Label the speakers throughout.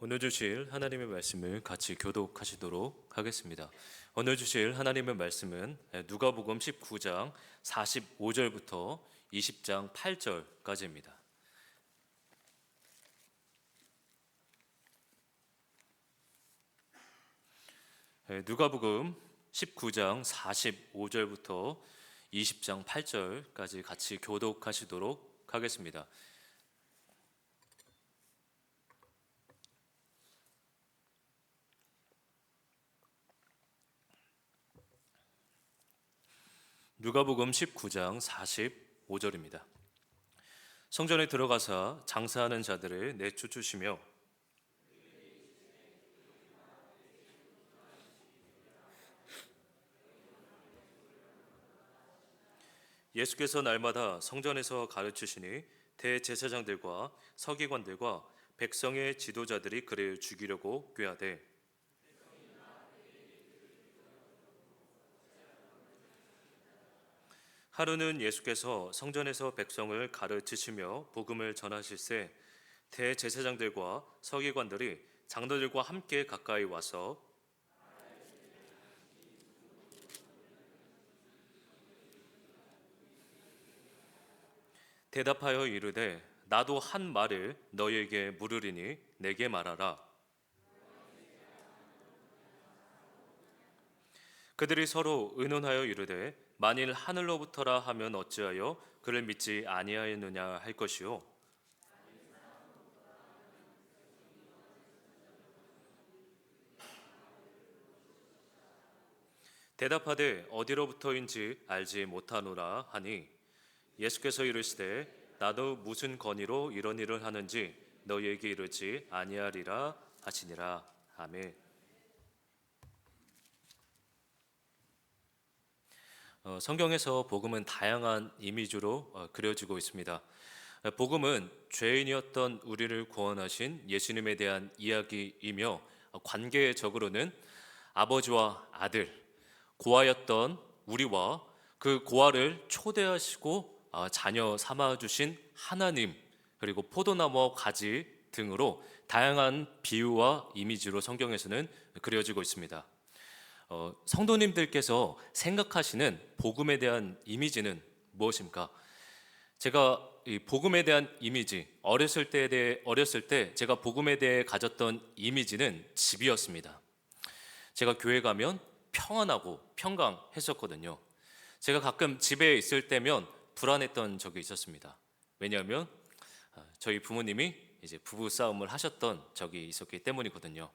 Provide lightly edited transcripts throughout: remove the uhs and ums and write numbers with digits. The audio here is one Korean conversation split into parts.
Speaker 1: 오늘 주실 하나님의 말씀을 같이 교독하시도록 하겠습니다. 오늘 주실 하나님의 말씀은 누가복음 19장 45절부터 20장 8절까지입니다. 누가복음 19장 45절부터 20장 8절까지 같이 교독하시도록 하겠습니다. 누가복음 19장 45절입니다. 성전에 들어가사 장사하는 자들을 내쫓으시며 예수께서 날마다 성전에서 가르치시니 대제사장들과 서기관들과 백성의 지도자들이 그를 죽이려고 꾀하되 하루는 예수께서 성전에서 백성을 가르치시며 복음을 전하실새 대제사장들과 서기관들이 장로들과 함께 가까이 와서 대답하여 이르되 나도 한 말을 너희에게 물으리니 내게 말하라. 그들이 서로 의논하여 이르되 만일 하늘로부터라 하면 어찌하여 그를 믿지 아니하였느냐 할 것이요 대답하되 어디로부터인지 알지 못하노라 하니 예수께서 이르시되 나도 무슨 권위로 이런 일을 하는지 너희에게 이르지 아니하리라 하시니라. 아멘. 성경에서 복음은 다양한 이미지로 그려지고 있습니다. 복음은 죄인이었던 우리를 구원하신 예수님에 대한 이야기이며 관계적으로는 아버지와 아들, 고아였던 우리와 그 고아를 초대하시고 자녀 삼아주신 하나님, 그리고 포도나무와 가지 등으로 다양한 비유와 이미지로 성경에서는 그려지고 있습니다. 성도님들께서 생각하시는 복음에 대한 이미지는 무엇입니까? 제가 이 복음에 대한 이미지, 어렸을 때 제가 복음에 대해 가졌던 이미지는 집이었습니다. 제가 교회 가면 평안하고 평강했었거든요. 제가 가끔 집에 있을 때면 불안했던 적이 있었습니다. 왜냐하면 저희 부모님이 이제 부부 싸움을 하셨던 적이 있었기 때문이거든요.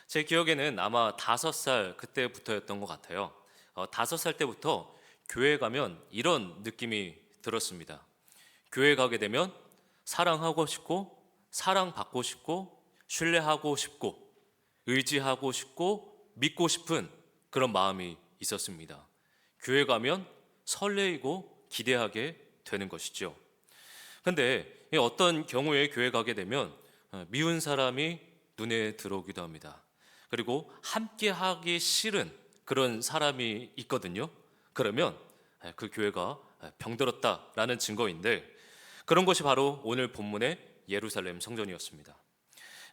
Speaker 1: 제 기억에는 아마 5살 그때부터였던 것 같아요. 5살 때부터 교회 가면 이런 느낌이 들었습니다. 교회 가게 되면 사랑하고 싶고, 사랑받고 싶고, 신뢰하고 싶고, 의지하고 싶고, 믿고 싶은 그런 마음이 있었습니다. 교회 가면 설레이고 기대하게 되는 것이죠. 근데 어떤 경우에 교회 가게 되면 미운 사람이 눈에 들어오기도 합니다. 그리고 함께 하기 싫은 그런 사람이 있거든요. 그러면 그 교회가 병들었다라는 증거인데, 그런 것이 바로 오늘 본문의 예루살렘 성전이었습니다.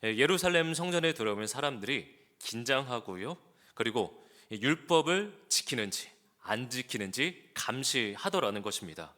Speaker 1: 예루살렘 성전에 들어오면 사람들이 긴장하고요, 그리고 율법을 지키는지 안 지키는지 감시하더라는 것입니다.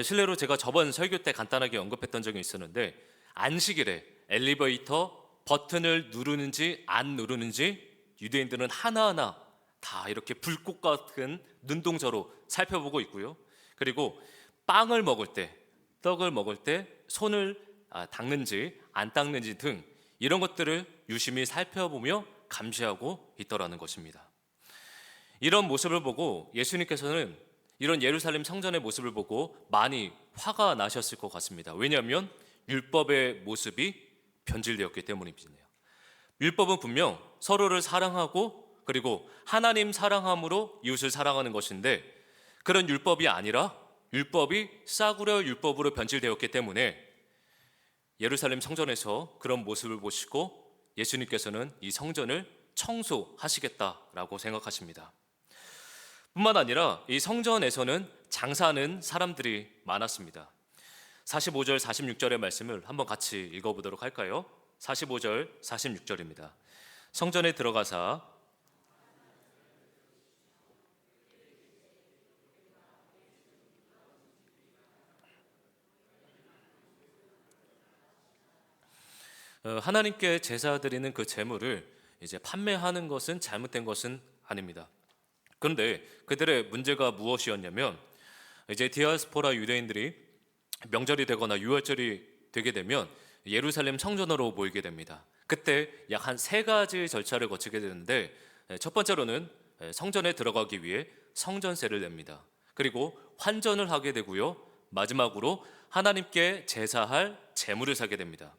Speaker 1: 실례로 제가 저번 설교 때 간단하게 언급했던 적이 있었는데, 안식일에 엘리베이터 버튼을 누르는지 안 누르는지 유대인들은 하나하나 다 이렇게 불꽃 같은 눈동자로 살펴보고 있고요. 그리고 빵을 먹을 때, 떡을 먹을 때 손을 닦는지 안 닦는지 등 이런 것들을 유심히 살펴보며 감시하고 있더라는 것입니다. 이런 모습을 보고 예수님께서는 이런 예루살렘 성전의 모습을 보고 많이 화가 나셨을 것 같습니다. 왜냐하면 율법의 모습이 변질되었기 때문이네요. 율법은 분명 서로를 사랑하고 그리고 하나님 사랑함으로 이웃을 사랑하는 것인데, 그런 율법이 아니라 율법이 싸구려 율법으로 변질되었기 때문에 예루살렘 성전에서 그런 모습을 보시고 예수님께서는 이 성전을 청소하시겠다라고 생각하십니다. 뿐만 아니라 이 성전에서는 장사하는 사람들이 많았습니다. 45절 46절의 말씀을 한번 같이 읽어보도록 할까요? 45절, 46절입니다. 성전에 들어가사 하나님께 제사 드리는 그 제물을 이제 판매하는 것은 잘못된 것은 아닙니다. 그런데 그들의 문제가 무엇이었냐면, 이제 디아스포라 유대인들이 명절이 되거나 유월절이 되게 되면 예루살렘 성전으로 모이게 됩니다. 그때 약 한 세 가지 절차를 거치게 되는데, 첫 번째로는 성전에 들어가기 위해 성전세를 냅니다. 그리고 환전을 하게 되고요. 마지막으로 하나님께 제사할 제물을 사게 됩니다.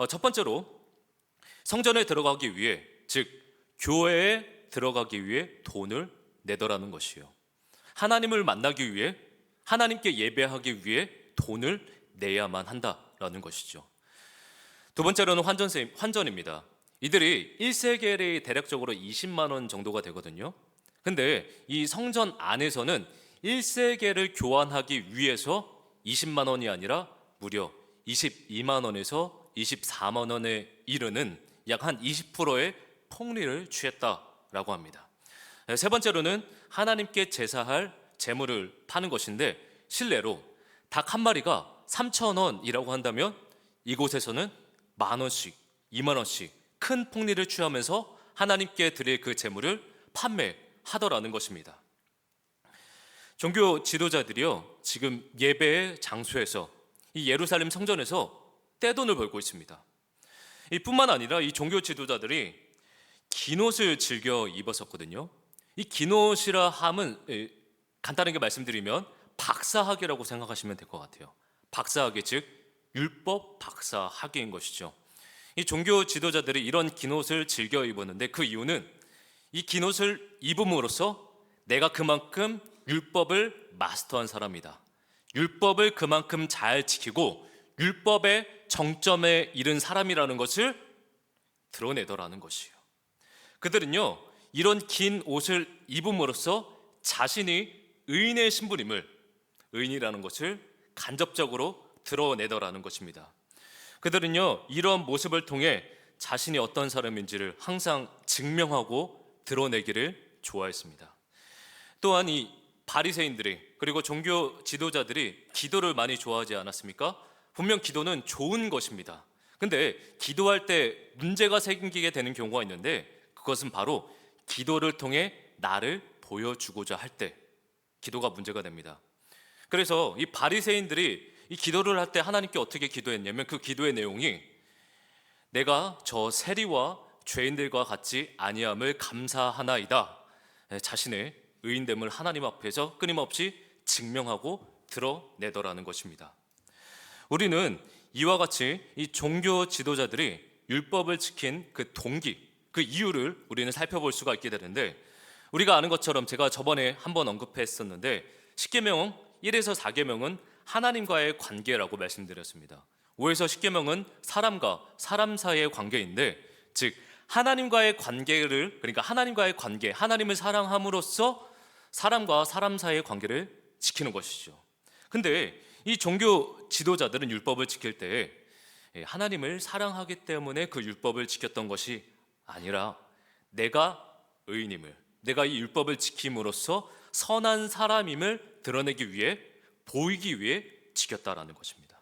Speaker 1: 첫 번째로 성전에 들어가기 위해, 즉 교회에 들어가기 위해 돈을 내더라는 것이요. 하나님을 만나기 위해, 하나님께 예배하기 위해 돈을 내야만 한다라는 것이죠. 두 번째로는 환전입니다. 이들이 1세겔이 대략적으로 20만 원 정도가 되거든요. 근데 이 성전 안에서는 1세겔을 교환하기 위해서 20만 원이 아니라 무려 22만 원에서 24만 원에 이르는 약 한 20%의 폭리를 취했다라고 합니다. 세 번째로는 하나님께 제사할 제물을 파는 것인데, 실례로 닭 한 마리가 3,000원이라고 한다면 이곳에서는 10,000원씩, 20,000원씩 큰 폭리를 취하면서 하나님께 드릴 그 제물을 판매하더라는 것입니다. 종교 지도자들이요, 지금 예배의 장소에서, 이 예루살렘 성전에서 떼돈을 벌고 있습니다. 이뿐만 아니라 이 종교 지도자들이 긴옷을 즐겨 입었었거든요. 이 긴옷이라 함은 간단하게 말씀드리면 박사학위라고 생각하시면 될 것 같아요. 박사학위, 즉 율법 박사학위인 것이죠. 이 종교 지도자들이 이런 긴옷을 즐겨 입었는데, 그 이유는 이 긴옷을 입음으로써 내가 그만큼 율법을 마스터한 사람이다, 율법을 그만큼 잘 지키고 율법의 정점에 이른 사람이라는 것을 드러내더라는 것이에요. 그들은요, 이런 긴 옷을 입음으로써 자신이 의인의 신분임을, 의인이라는 것을 간접적으로 드러내더라는 것입니다. 그들은요, 이런 모습을 통해 자신이 어떤 사람인지를 항상 증명하고 드러내기를 좋아했습니다. 또한 이 바리새인들이, 그리고 종교 지도자들이 기도를 많이 좋아하지 않았습니까? 분명 기도는 좋은 것입니다. 근데 기도할 때 문제가 생기게 되는 경우가 있는데, 그것은 바로 기도를 통해 나를 보여주고자 할 때 기도가 문제가 됩니다. 그래서 이 바리새인들이 이 기도를 할 때 하나님께 어떻게 기도했냐면, 그 기도의 내용이 내가 저 세리와 죄인들과 같이 아니함을 감사하나이다, 자신의 의인됨을 하나님 앞에서 끊임없이 증명하고 드러내더라는 것입니다. 우리는 이와 같이 이 종교 지도자들이 율법을 지킨 그 동기, 그 이유를 우리는 살펴볼 수가 있게 되는데, 우리가 아는 것처럼 제가 저번에 한번 언급했었는데, 10계명 1에서 4계명은 하나님과의 관계라고 말씀드렸습니다. 5에서 10계명은 사람과 사람 사이의 관계인데, 즉 하나님과의 관계를, 그러니까 하나님과의 관계, 하나님을 사랑함으로써 사람과 사람 사이의 관계를 지키는 것이죠. 근데 이 종교 지도자들은 율법을 지킬 때 하나님을 사랑하기 때문에 그 율법을 지켰던 것이 아니라 내가 의인임을, 내가 이 율법을 지킴으로써 선한 사람임을 드러내기 위해, 보이기 위해 지켰다라는 것입니다.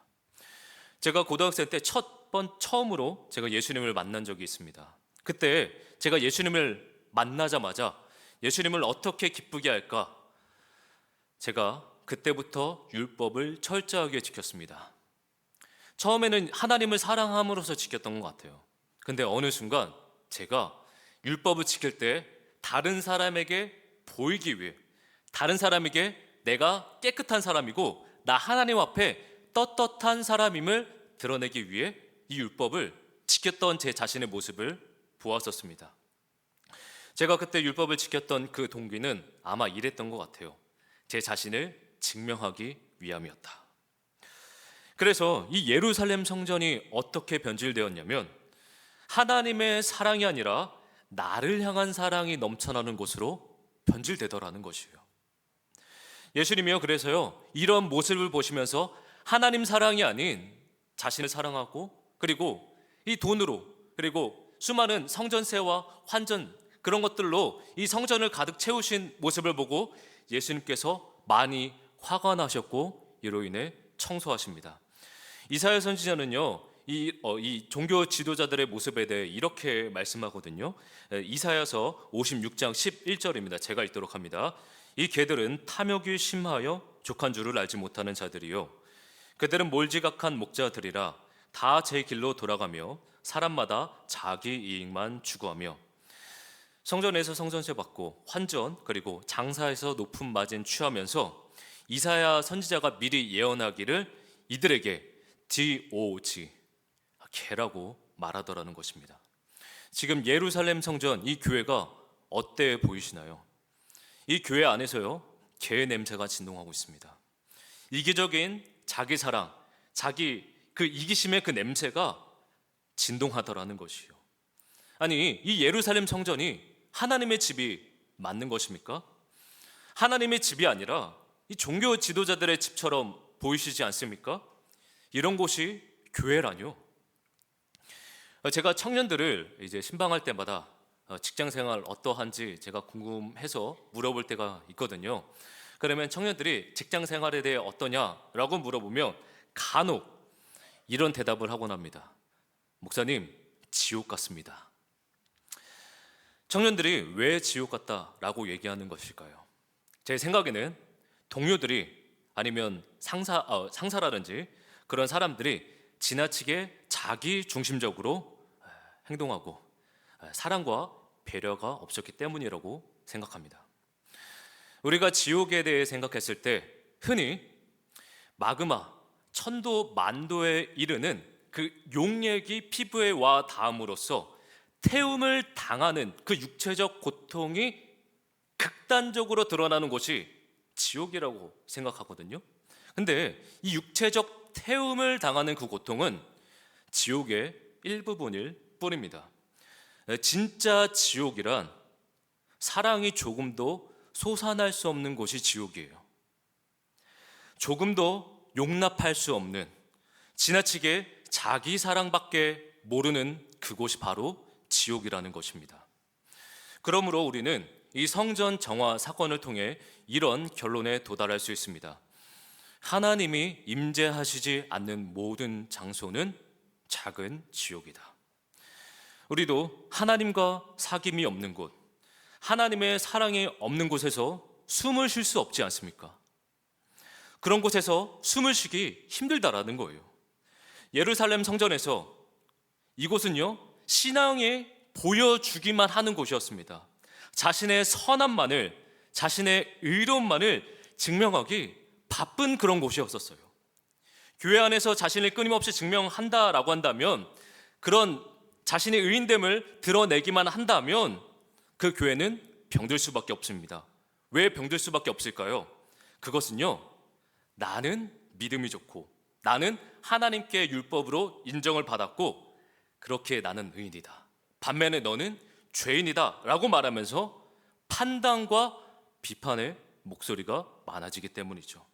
Speaker 1: 제가 고등학생 때 처음으로 제가 예수님을 만난 적이 있습니다. 그때 제가 예수님을 만나자마자 예수님을 어떻게 기쁘게 할까, 제가 그때부터 율법을 철저하게 지켰습니다. 처음에는 하나님을 사랑함으로써 지켰던 것 같아요. 근데 어느 순간 제가 율법을 지킬 때 다른 사람에게 보이기 위해, 다른 사람에게 내가 깨끗한 사람이고 나 하나님 앞에 떳떳한 사람임을 드러내기 위해 이 율법을 지켰던 제 자신의 모습을 보았었습니다. 제가 그때 율법을 지켰던 그 동기는 아마 이랬던 것 같아요. 제 자신을 증명하기 위함이었다. 그래서 이 예루살렘 성전이 어떻게 변질되었냐면, 하나님의 사랑이 아니라 나를 향한 사랑이 넘쳐나는 곳으로 변질되더라는 것이에요. 예수님이요, 그래서요, 이런 모습을 보시면서 하나님 사랑이 아닌 자신을 사랑하고, 그리고 이 돈으로 그리고 수많은 성전세와 환전 그런 것들로 이 성전을 가득 채우신 모습을 보고 예수님께서 많이 화가 나셨고 이로 인해 청소하십니다. 이사야 선지자는요, 이 종교 지도자들의 모습에 대해 이렇게 말씀하거든요. 이사야서 56장 11절입니다. 제가 읽도록 합니다. 이 개들은 탐욕이 심하여 족한 줄을 알지 못하는 자들이요, 그들은 몰지각한 목자들이라 다 제 길로 돌아가며 사람마다 자기 이익만 추구하며 성전에서 성전세 받고 환전 그리고 장사에서 높은 마진 취하면서 이사야 선지자가 미리 예언하기를 이들에게 DOG 개라고 말하더라는 것입니다. 지금 예루살렘 성전 이 교회가 어때 보이시나요? 이 교회 안에서요, 개의 냄새가 진동하고 있습니다. 이기적인 자기 사랑, 자기 그 이기심의 그 냄새가 진동하더라는 것이요. 아니, 이 예루살렘 성전이 하나님의 집이 맞는 것입니까? 하나님의 집이 아니라 이 종교 지도자들의 집처럼 보이시지 않습니까? 이런 곳이 교회라뇨. 제가 청년들을 이제 신방할 때마다 직장 생활 어떠한지 제가 궁금해서 물어볼 때가 있거든요. 그러면 청년들이 직장 생활에 대해 어떠냐라고 물어보면 간혹 이런 대답을 하곤 합니다. 목사님, 지옥 같습니다. 청년들이 왜 지옥 같다라고 얘기하는 것일까요? 제 생각에는 동료들이 아니면 상사라든지 그런 사람들이 지나치게 자기 중심적으로 행동하고 사랑과 배려가 없었기 때문이라고 생각합니다. 우리가 지옥에 대해 생각했을 때 흔히 마그마, 천도 만도에 이르는 그 용액이 피부에 와 닿음으로써 태움을 당하는 그 육체적 고통이 극단적으로 드러나는 곳이 지옥이라고 생각하거든요. 근데 이 육체적 태움을 당하는 그 고통은 지옥의 일부분일 뿐입니다. 진짜 지옥이란 사랑이 조금도 솟아날 수 없는 곳이 지옥이에요. 조금도 용납할 수 없는, 지나치게 자기 사랑밖에 모르는 그곳이 바로 지옥이라는 것입니다. 그러므로 우리는 이 성전 정화 사건을 통해 이런 결론에 도달할 수 있습니다. 하나님이 임재하시지 않는 모든 장소는 작은 지옥이다. 우리도 하나님과 사귐이 없는 곳, 하나님의 사랑이 없는 곳에서 숨을 쉴 수 없지 않습니까? 그런 곳에서 숨을 쉬기 힘들다라는 거예요. 예루살렘 성전에서 이곳은요, 신앙에 보여주기만 하는 곳이었습니다. 자신의 선함만을, 자신의 의로움만을 증명하기 바쁜 그런 곳이었었어요. 교회 안에서 자신을 끊임없이 증명한다라고 한다면, 그런 자신의 의인됨을 드러내기만 한다면 그 교회는 병들 수밖에 없습니다. 왜 병들 수밖에 없을까요? 그것은요, 나는 믿음이 좋고 나는 하나님께 율법으로 인정을 받았고 그렇게 나는 의인이다, 반면에 너는 죄인이다 라고 말하면서 판단과 비판의 목소리가 많아지기 때문이죠.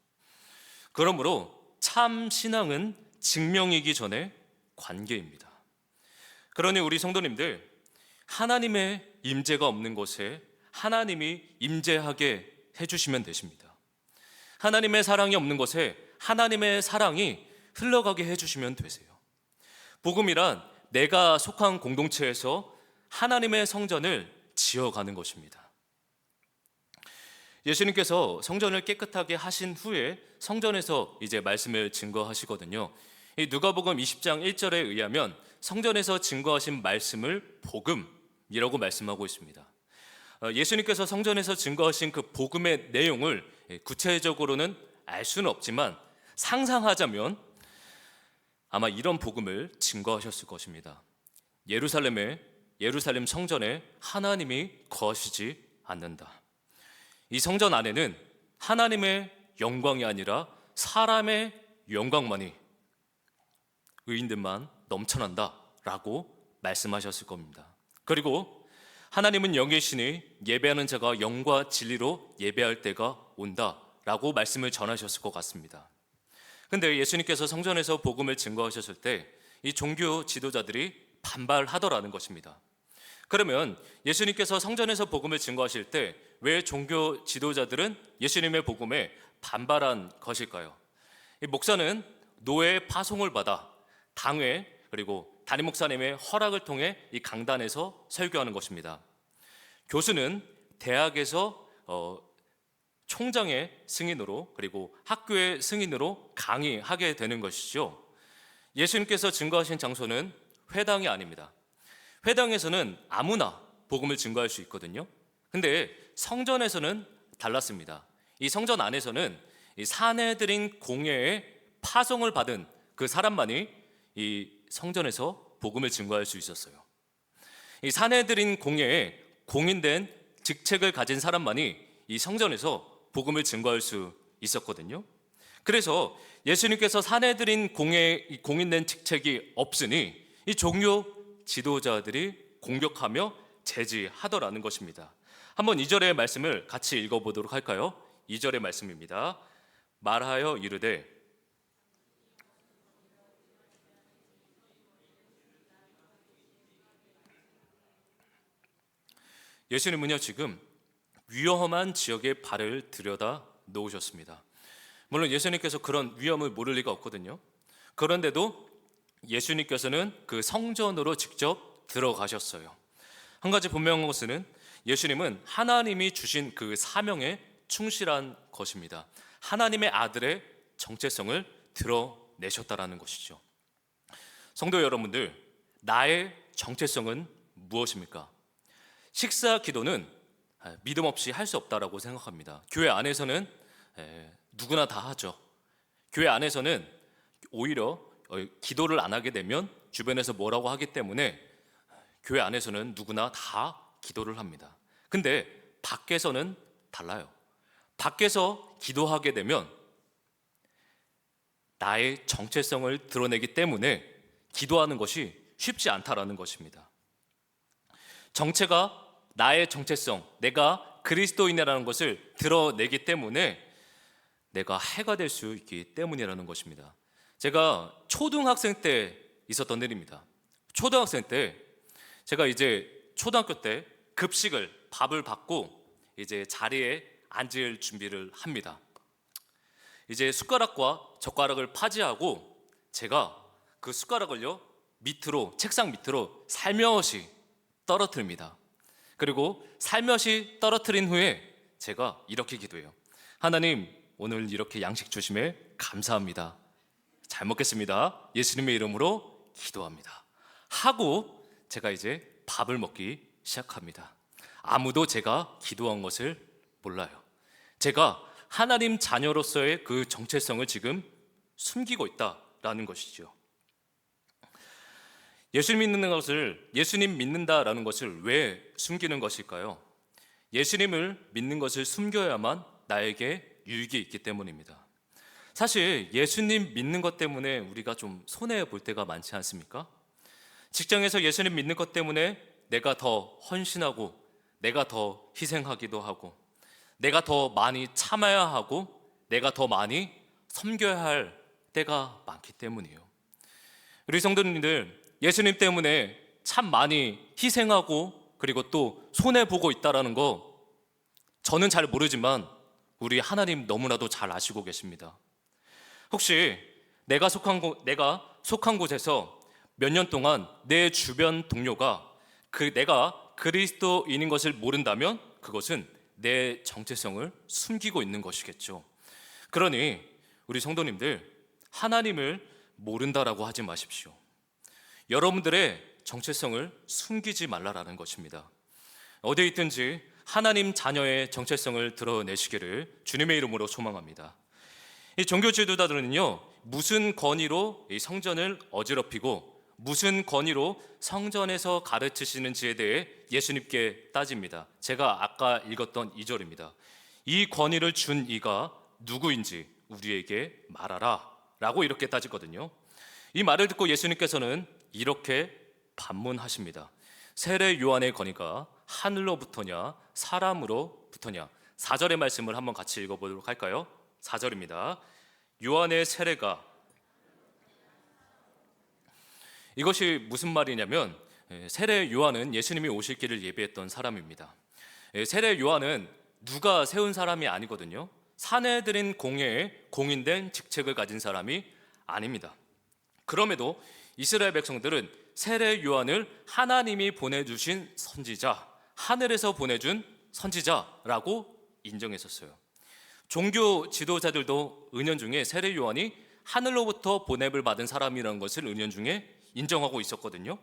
Speaker 1: 그러므로 참 신앙은 증명이기 전에 관계입니다. 그러니 우리 성도님들, 하나님의 임재가 없는 곳에 하나님이 임재하게 해주시면 되십니다. 하나님의 사랑이 없는 곳에 하나님의 사랑이 흘러가게 해주시면 되세요. 복음이란 내가 속한 공동체에서 하나님의 성전을 지어가는 것입니다. 예수님께서 성전을 깨끗하게 하신 후에 성전에서 이제 말씀을 증거하시거든요. 이 누가복음 20장 1절에 의하면 성전에서 증거하신 말씀을 복음이라고 말씀하고 있습니다. 예수님께서 성전에서 증거하신 그 복음의 내용을 구체적으로는 알 수는 없지만 상상하자면 아마 이런 복음을 증거하셨을 것입니다. 예루살렘 성전에 하나님이 거하시지 않는다. 이 성전 안에는 하나님의 영광이 아니라 사람의 영광만이, 의인들만 넘쳐난다라고 말씀하셨을 겁니다. 그리고 하나님은 영이시니 예배하는 자가 영과 진리로 예배할 때가 온다라고 말씀을 전하셨을 것 같습니다. 근데 예수님께서 성전에서 복음을 증거하셨을 때 이 종교 지도자들이 반발하더라는 것입니다. 그러면 예수님께서 성전에서 복음을 증거하실 때 왜 종교 지도자들은 예수님의 복음에 반발한 것일까요? 이 목사는 노예의 파송을 받아 당회 그리고 담임 목사님의 허락을 통해 이 강단에서 설교하는 것입니다. 교수는 대학에서 총장의 승인으로 그리고 학교의 승인으로 강의하게 되는 것이죠. 예수님께서 증거하신 장소는 회당이 아닙니다. 회당에서는 아무나 복음을 증거할 수 있거든요. 근데 성전에서는 달랐습니다. 이 성전 안에서는 이 사내들인 공회에 파송을 받은 그 사람만이 이 성전에서 복음을 증거할 수 있었어요. 이 사내들인 공회에 공인된 직책을 가진 사람만이 이 성전에서 복음을 증거할 수 있었거든요. 그래서 예수님께서 사내들인 공회에 공인된 직책이 없으니 이 종교 지도자들이 공격하며 제지하더라는 것입니다. 한번 2절의 말씀을 같이 읽어보도록 할까요? 2절의 말씀입니다. 말하여 이르되 예수님은요 지금 위험한 지역에 발을 들여다 놓으셨습니다. 물론 예수님께서 그런 위험을 모를 리가 없거든요. 그런데도 예수님께서는 그 성전으로 직접 들어가셨어요. 한 가지 분명한 것은 예수님은 하나님이 주신 그 사명에 충실한 것입니다. 하나님의 아들의 정체성을 드러내셨다라는 것이죠. 성도 여러분들, 나의 정체성은 무엇입니까? 식사 기도는 믿음 없이 할 수 없다라고 생각합니다. 교회 안에서는 누구나 다 하죠. 교회 안에서는 오히려 기도를 안 하게 되면 주변에서 뭐라고 하기 때문에 교회 안에서는 누구나 다 기도를 합니다. 근데 밖에서는 달라요. 밖에서 기도하게 되면 나의 정체성을 드러내기 때문에 기도하는 것이 쉽지 않다라는 것입니다. 정체가 나의 정체성, 내가 그리스도인이라는 것을 드러내기 때문에 내가 해가 될 수 있기 때문이라는 것입니다. 제가 초등학생 때 있었던 일입니다. 초등학생 때 제가 이제 초등학교 때 급식을 밥을 받고 이제 자리에 앉을 준비를 합니다. 이제 숟가락과 젓가락을 파지하고 제가 그 숟가락을요 밑으로 책상 밑으로 살며시 떨어뜨립니다. 그리고 살며시 떨어뜨린 후에 제가 이렇게 기도해요. 하나님, 오늘 이렇게 양식 주심에 감사합니다. 잘 먹겠습니다. 예수님의 이름으로 기도합니다. 하고 제가 이제 밥을 먹기 시작합니다. 아무도 제가 기도한 것을 몰라요. 제가 하나님 자녀로서의 그 정체성을 지금 숨기고 있다라는 것이죠. 예수님 믿는다라는 것을 왜 숨기는 것일까요? 예수님을 믿는 것을 숨겨야만 나에게 유익이 있기 때문입니다. 사실 예수님 믿는 것 때문에 우리가 좀 손해 볼 때가 많지 않습니까? 직장에서 예수님 믿는 것 때문에 내가 더 헌신하고 내가 더 희생하기도 하고 내가 더 많이 참아야 하고 내가 더 많이 섬겨야 할 때가 많기 때문이에요. 우리 성도님들, 예수님 때문에 참 많이 희생하고 그리고 또 손해보고 있다는 거 저는 잘 모르지만 우리 하나님 너무나도 잘 아시고 계십니다. 혹시 내가 속한 곳에서 몇 년 동안 내 주변 동료가 내가 그리스도인인 것을 모른다면 그것은 내 정체성을 숨기고 있는 것이겠죠. 그러니 우리 성도님들, 하나님을 모른다라고 하지 마십시오. 여러분들의 정체성을 숨기지 말라라는 것입니다. 어디에 있든지 하나님 자녀의 정체성을 드러내시기를 주님의 이름으로 소망합니다. 이 종교 지도자들은요, 무슨 권위로 이 성전을 어지럽히고 무슨 권위로 성전에서 가르치시는지에 대해 예수님께 따집니다. 제가 아까 읽었던 2절입니다. 이 권위를 준 이가 누구인지 우리에게 말하라 라고 이렇게 따지거든요. 이 말을 듣고 예수님께서는 이렇게 반문하십니다. 세례 요한의 권위가 하늘로부터냐 사람으로부터냐. 4절의 말씀을 한번 같이 읽어보도록 할까요? 4절입니다. 요한의 세례가, 이것이 무슨 말이냐면 세례 요한은 예수님이 오실 길을 예비했던 사람입니다. 세례 요한은 누가 세운 사람이 아니거든요. 사내들인 공회에 공인된 직책을 가진 사람이 아닙니다. 그럼에도 이스라엘 백성들은 세례 요한을 하나님이 보내주신 선지자, 하늘에서 보내준 선지자라고 인정했었어요. 종교 지도자들도 은연중에 세례 요한이 하늘로부터 보냄을 받은 사람이라는 것을 은연중에 인정하고 있었거든요.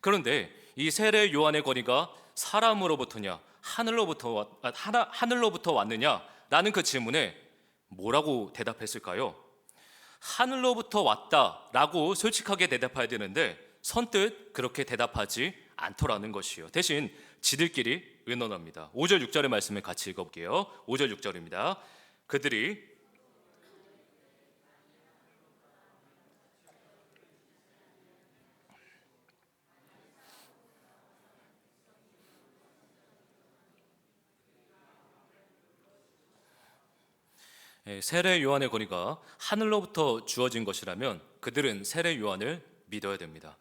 Speaker 1: 그런데 이 세례 요한의 권위가 사람으로부터냐 하늘로부터 왔느냐라는 그 질문에 뭐라고 대답했을까요? 하늘로부터 왔다라고 솔직하게 대답해야 되는데 선뜻 그렇게 대답하지 않더라는 것이요. 대신 지들끼리 의논합니다. 5절 6절의 말씀을 같이 읽어볼게요. 5절 6절입니다. 그들이 세례 요한의 권위가 하늘로부터 주어진 것이라면 그들은 세례 요한을 믿어야 됩니다.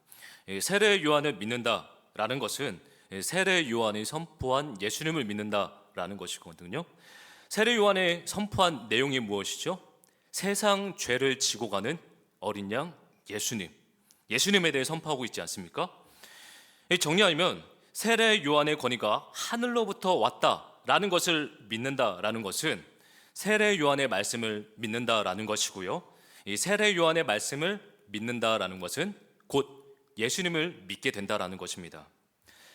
Speaker 1: 세례 요한을 믿는다라는 것은 세례 요한이 선포한 예수님을 믿는다라는 것이거든요. 세례 요한의 선포한 내용이 무엇이죠? 세상 죄를 지고 가는 어린 양 예수님에 대해 선포하고 있지 않습니까? 정리하면 세례 요한의 권위가 하늘로부터 왔다라는 것을 믿는다라는 것은 세례 요한의 말씀을 믿는다라는 것이고요. 이 세례 요한의 말씀을 믿는다라는 것은 곧 예수님을 믿게 된다라는 것입니다.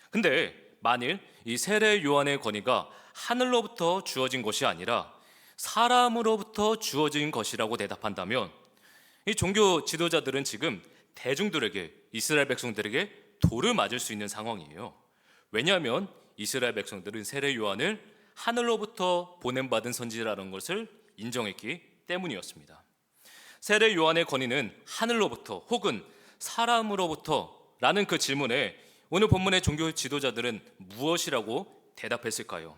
Speaker 1: 근데 만일 이 세례 요한의 권위가 하늘로부터 주어진 것이 아니라 사람으로부터 주어진 것이라고 대답한다면 이 종교 지도자들은 지금 대중들에게, 이스라엘 백성들에게 돌을 맞을 수 있는 상황이에요. 왜냐하면 이스라엘 백성들은 세례 요한을 하늘로부터 보냄받은 선지자라는 것을 인정했기 때문이었습니다. 세례 요한의 권위는 하늘로부터 혹은 사람으로부터라는 그 질문에 오늘 본문의 종교 지도자들은 무엇이라고 대답했을까요?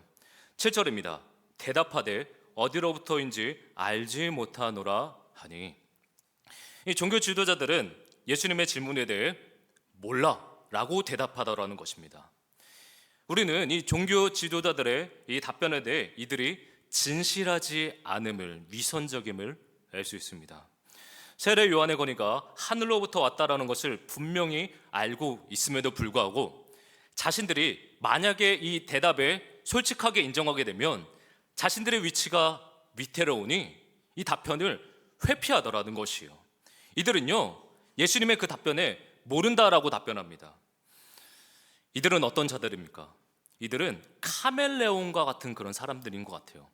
Speaker 1: 7절입니다. 대답하되 어디로부터인지 알지 못하노라 하니. 이 종교 지도자들은 예수님의 질문에 대해 몰라라고 대답하더라는 것입니다. 우리는 이 종교 지도자들의 이 답변에 대해 이들이 진실하지 않음을, 위선적임을 알 수 있습니다. 세례 요한의 권위가 하늘로부터 왔다라는 것을 분명히 알고 있음에도 불구하고 자신들이 만약에 이 대답에 솔직하게 인정하게 되면 자신들의 위치가 위태로우니 이 답변을 회피하더라는 것이요. 이들은요, 예수님의 그 답변에 모른다라고 답변합니다. 이들은 어떤 자들입니까? 이들은 카멜레온과 같은 그런 사람들인 것 같아요.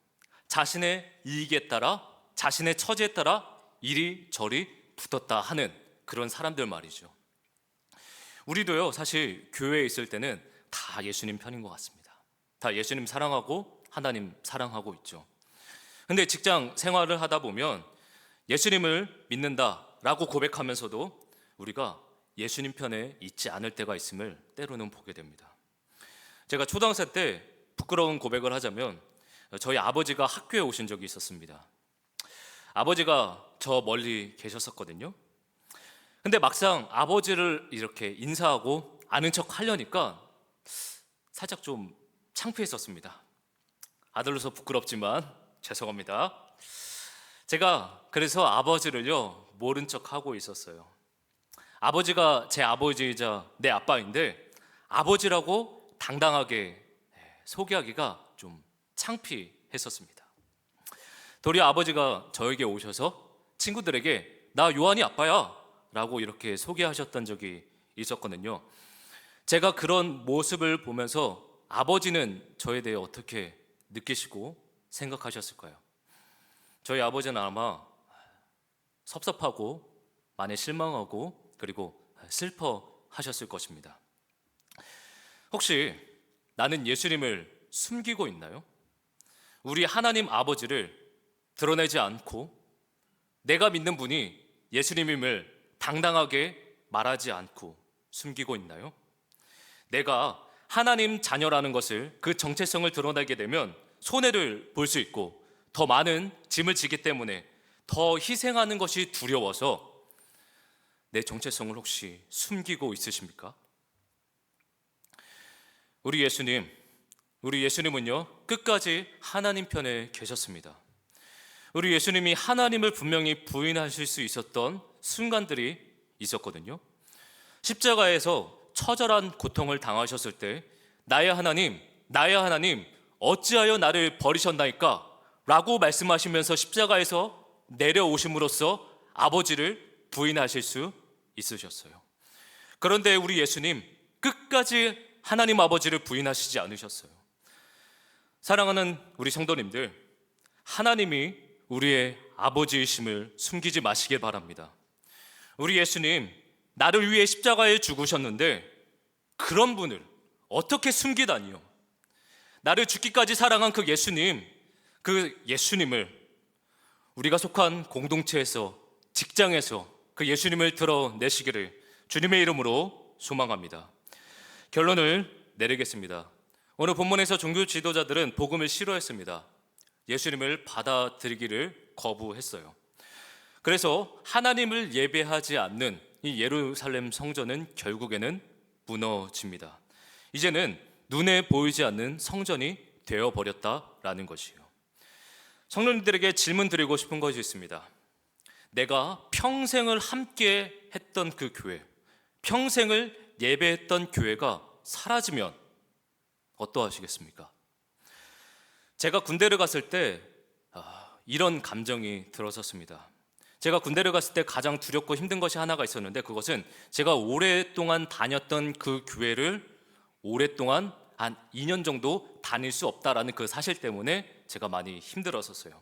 Speaker 1: 자신의 이익에 따라, 자신의 처지에 따라 이리저리 붙었다 하는 그런 사람들 말이죠. 우리도요, 사실 교회에 있을 때는 다 예수님 편인 것 같습니다. 다 예수님 사랑하고 하나님 사랑하고 있죠. 근데 직장 생활을 하다 보면 예수님을 믿는다라고 고백하면서도 우리가 예수님 편에 있지 않을 때가 있음을 때로는 보게 됩니다. 제가 초등학생 때 부끄러운 고백을 하자면 저희 아버지가 학교에 오신 적이 있었습니다. 아버지가 저 멀리 계셨었거든요. 근데 막상 아버지를 이렇게 인사하고 아는 척 하려니까 살짝 좀 창피했었습니다. 아들로서 부끄럽지만 죄송합니다. 제가 그래서 아버지를요 모른 척 하고 있었어요. 아버지가 제 아버지이자 내 아빠인데 아버지라고 당당하게 소개하기가 좀 창피했었습니다. 도리어 아버지가 저에게 오셔서 친구들에게 나 요한이 아빠야 라고 이렇게 소개하셨던 적이 있었거든요. 제가 그런 모습을 보면서 아버지는 저에 대해 어떻게 느끼시고 생각하셨을까요? 저희 아버지는 아마 섭섭하고 많이 실망하고 그리고 슬퍼하셨을 것입니다. 혹시 나는 예수님을 숨기고 있나요? 우리 하나님 아버지를 드러내지 않고 내가 믿는 분이 예수님임을 당당하게 말하지 않고 숨기고 있나요? 내가 하나님 자녀라는 것을, 그 정체성을 드러내게 되면 손해를 볼 수 있고 더 많은 짐을 지기 때문에 더 희생하는 것이 두려워서 내 정체성을 혹시 숨기고 있으십니까? 우리 예수님은요, 끝까지 하나님 편에 계셨습니다. 우리 예수님이 하나님을 분명히 부인하실 수 있었던 순간들이 있었거든요. 십자가에서 처절한 고통을 당하셨을 때 나의 하나님, 어찌하여 나를 버리셨나이까? 라고 말씀하시면서 십자가에서 내려오심으로써 아버지를 부인하실 수 있으셨어요. 그런데 우리 예수님 끝까지 하나님 아버지를 부인하시지 않으셨어요. 사랑하는 우리 성도님들, 하나님이 우리의 아버지이심을 숨기지 마시길 바랍니다. 우리 예수님, 나를 위해 십자가에 죽으셨는데 그런 분을 어떻게 숨기다니요? 나를 죽기까지 사랑한 그 예수님을 우리가 속한 공동체에서, 직장에서 그 예수님을 드러내시기를 주님의 이름으로 소망합니다. 결론을 내리겠습니다. 오늘 본문에서 종교 지도자들은 복음을 싫어했습니다. 예수님을 받아들이기를 거부했어요. 그래서 하나님을 예배하지 않는 이 예루살렘 성전은 결국에는 무너집니다. 이제는 눈에 보이지 않는 성전이 되어버렸다라는 것이에요. 성도님들에게 질문 드리고 싶은 것이 있습니다. 내가 평생을 함께 했던 그 교회, 평생을 예배했던 교회가 사라지면 어떠하시겠습니까? 제가 군대를 갔을 때 이런 감정이 들었었습니다. 제가 군대를 갔을 때 가장 두렵고 힘든 것이 하나가 있었는데, 그것은 제가 오랫동안 다녔던 그 교회를 오랫동안 한 2년 정도 다닐 수 없다라는 그 사실 때문에 제가 많이 힘들었었어요.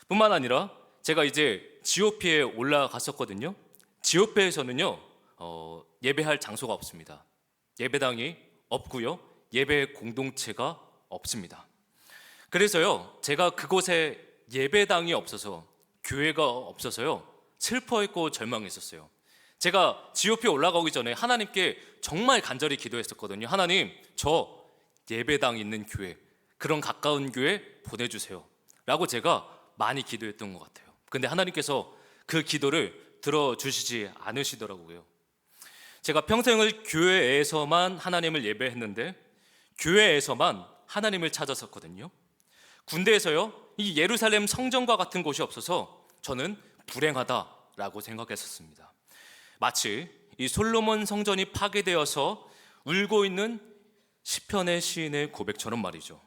Speaker 1: 뿐만 아니라 제가 이제 GOP에 올라갔었거든요. GOP에서는요 예배할 장소가 없습니다. 예배당이 없고요, 예배 공동체가 없습니다. 그래서요, 제가 그곳에 예배당이 없어서, 교회가 없어서요, 슬퍼했고 절망했었어요. 제가 GOP에 올라가기 전에 하나님께 정말 간절히 기도했었거든요. 하나님, 저 예배당 있는 교회, 그런 가까운 교회 보내주세요 라고 제가 많이 기도했던 것 같아요. 근데 하나님께서 그 기도를 들어주시지 않으시더라고요. 제가 평생을 교회에서만 하나님을 예배했는데, 교회에서만 하나님을 찾았었거든요. 군대에서요, 이 예루살렘 성전과 같은 곳이 없어서 저는 불행하다라고 생각했었습니다. 마치 이 솔로몬 성전이 파괴되어서 울고 있는 시편의 시인의 고백처럼 말이죠.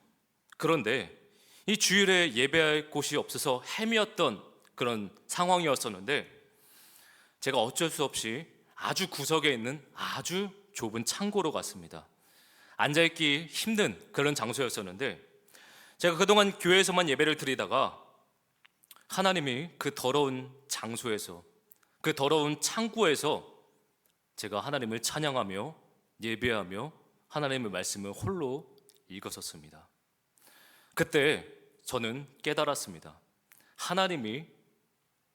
Speaker 1: 그런데 이 주일에 예배할 곳이 없어서 헤매었던 그런 상황이었었는데, 제가 어쩔 수 없이 아주 구석에 있는 아주 좁은 창고로 갔습니다. 앉아있기 힘든 그런 장소였었는데, 제가 그동안 교회에서만 예배를 드리다가 하나님이 그 더러운 장소에서, 그 더러운 창고에서 제가 하나님을 찬양하며 예배하며 하나님의 말씀을 홀로 읽었었습니다. 그때 저는 깨달았습니다. 하나님이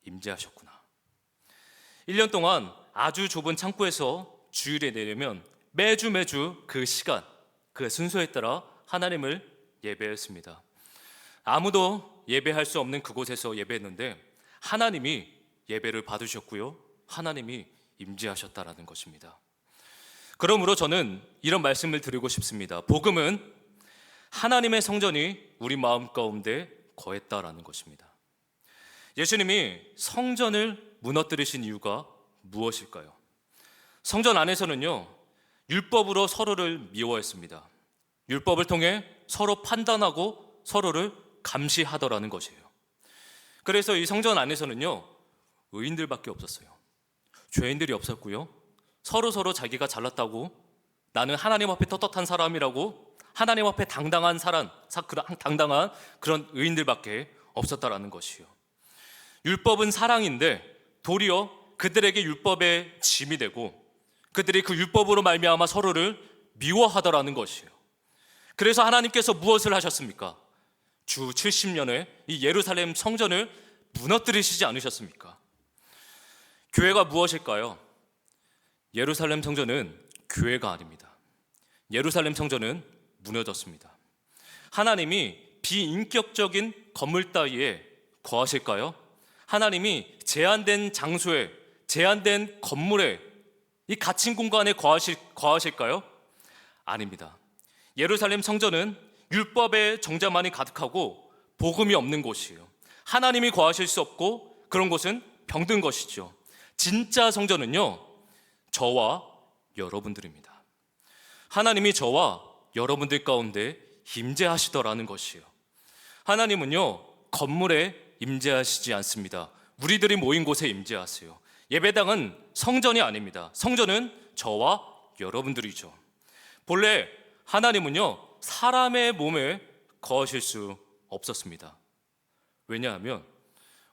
Speaker 1: 임재하셨구나. 1년 동안 아주 좁은 창고에서 주일에 내려면 매주 그 시간, 그 순서에 따라 하나님을 예배했습니다. 아무도 예배할 수 없는 그곳에서 예배했는데 하나님이 예배를 받으셨고요, 하나님이 임재하셨다라는 것입니다. 그러므로 저는 이런 말씀을 드리고 싶습니다. 복음은 하나님의 성전이 우리 마음 가운데 거했다라는 것입니다. 예수님이 성전을 무너뜨리신 이유가 무엇일까요? 성전 안에서는요, 율법으로 서로를 미워했습니다. 율법을 통해 서로 판단하고 서로를 감시하더라는 것이에요. 그래서 이 성전 안에서는요, 의인들밖에 없었어요. 죄인들이 없었고요, 서로 자기가 잘났다고, 나는 하나님 앞에 떳떳한 사람이라고, 하나님 앞에 당당한 그런 의인들밖에 없었다라는 것이요. 율법은 사랑인데 도리어 그들에게 율법의 짐이 되고, 그들이 그 율법으로 말미암아 서로를 미워하더라는 것이에요. 그래서 하나님께서 무엇을 하셨습니까? 주 70년에 이 예루살렘 성전을 무너뜨리시지 않으셨습니까? 교회가 무엇일까요? 예루살렘 성전은 교회가 아닙니다. 예루살렘 성전은 무너졌습니다. 하나님이 비인격적인 건물 따위에 거하실까요? 하나님이 제한된 장소에, 제한된 건물에, 이 갇힌 공간에 거하실까요? 아닙니다. 예루살렘 성전은 율법의 정자만이 가득하고 복음이 없는 곳이에요. 하나님이 거하실 수 없고 그런 곳은 병든 것이죠. 진짜 성전은요, 저와 여러분들입니다. 하나님이 저와 여러분들 가운데 임재하시더라는 것이에요. 하나님은요, 건물에 임재하시지 않습니다. 우리들이 모인 곳에 임재하세요. 예배당은 성전이 아닙니다. 성전은 저와 여러분들이죠. 본래 하나님은요, 사람의 몸에 거하실 수 없었습니다. 왜냐하면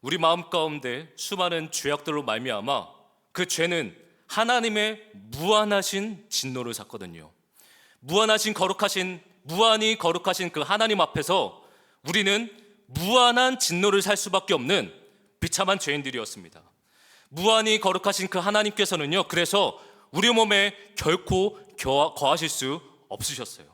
Speaker 1: 우리 마음 가운데 수많은 죄악들로 말미암아 그 죄는 하나님의 무한하신 진노를 샀거든요. 무한히 거룩하신 그 하나님 앞에서 우리는 무한한 진노를 살 수밖에 없는 비참한 죄인들이었습니다. 무한히 거룩하신 그 하나님께서는요, 그래서 우리 몸에 결코 거하실 수 없으셨어요.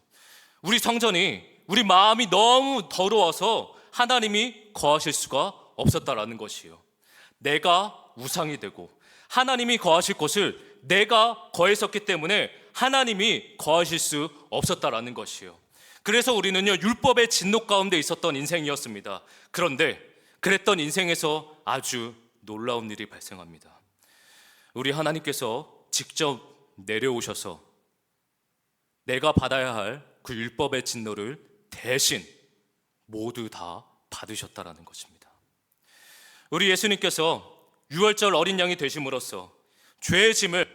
Speaker 1: 우리 성전이, 우리 마음이 너무 더러워서 하나님이 거하실 수가 없었다라는 것이에요. 내가 우상이 되고 하나님이 거하실 곳을 내가 거했었기 때문에 하나님이 거하실 수 없었다라는 것이에요. 그래서 우리는요, 율법의 진노 가운데 있었던 인생이었습니다. 그런데 그랬던 인생에서 아주 놀라운 일이 발생합니다. 우리 하나님께서 직접 내려오셔서 내가 받아야 할 그 율법의 진노를 대신 모두 다 받으셨다라는 것입니다. 우리 예수님께서 유월절 어린 양이 되심으로써 죄의 짐을,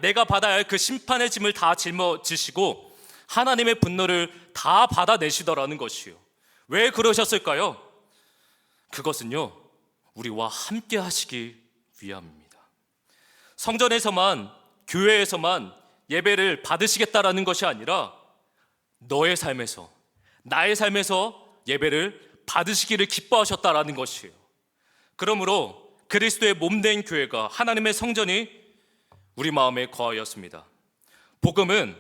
Speaker 1: 내가 받아야 할 그 심판의 짐을 다 짊어지시고 하나님의 분노를 다 받아내시더라는 것이요. 왜 그러셨을까요? 그것은요, 우리와 함께 하시기 위함입니다. 성전에서만, 교회에서만 예배를 받으시겠다라는 것이 아니라 너의 삶에서, 나의 삶에서 예배를 받으시기를 기뻐하셨다라는 것이에요. 그러므로 그리스도의 몸된 교회가, 하나님의 성전이 우리 마음에 거하였습니다. 복음은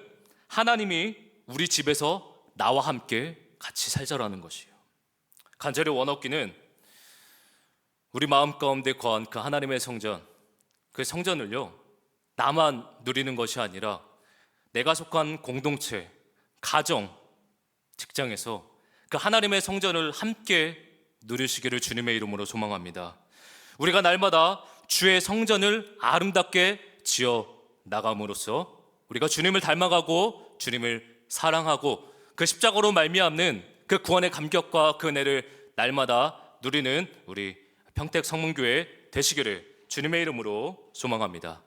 Speaker 1: 하나님이 우리 집에서 나와 함께 같이 살자라는 것이에요. 간절히 원하기는 우리 마음 가운데 거한 그 하나님의 성전, 그 성전을요, 나만 누리는 것이 아니라 내가 속한 공동체, 가정, 직장에서 그 하나님의 성전을 함께 누리시기를 주님의 이름으로 소망합니다. 우리가 날마다 주의 성전을 아름답게 지어 나감으로써 우리가 주님을 닮아가고 주님을 사랑하고 그 십자가로 말미암는 그 구원의 감격과 그 은혜를 날마다 누리는 우리 평택 성문교회 되시기를 주님의 이름으로 소망합니다.